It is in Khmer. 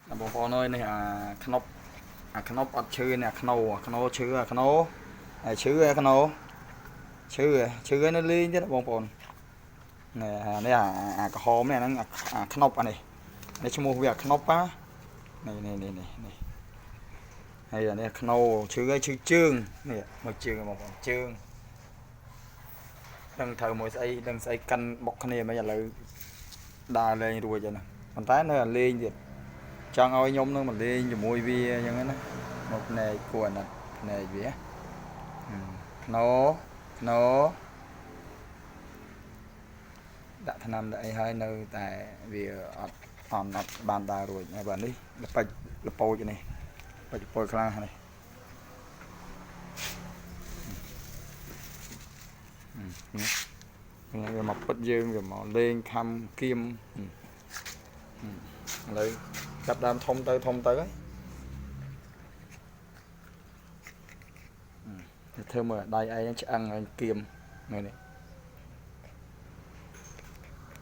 បងប្អូនអើយនេះខ្នប់អត់ឈឺនេះខ្នោឈឺហើយឈឺហើយនៅលេងទៀតបងប្អូននេះក្រហមនេះហ្នឹងខ្នប់នេះឈ្មោះវាខ្នប់នេះហើយនេះខ្នោឈឺហើយឈឺជើងនេះមើលជើងបងប្អូនជើងដឹងត្រូវមួយស្អីដឹងស្អីកាន់បុកគ្នាមិនឥឡូវដើរលេងរួចហើយណាប៉ុន្តែនៅលេងទៀតចង់ឲ្យខ្ញុំនឹងមកលេងជាមួយវាអញ្ចឹងណាមកភ្នែកគួរអាណិតភ្នែកវាខ្នោដាក់ថ្នាំដាក់អីហើយនៅតែវាអត់បានដើររួចហើយបាទនេះលពូចនេះបាច់ពុយខ្លាំងនេះវាមកពុតយើងវាមកលេងខំគៀមឥឡូវចាប់ដើមធំទៅហើយធ្វើមើលដៃឯងឆ្អឹងឯងគៀមនេះ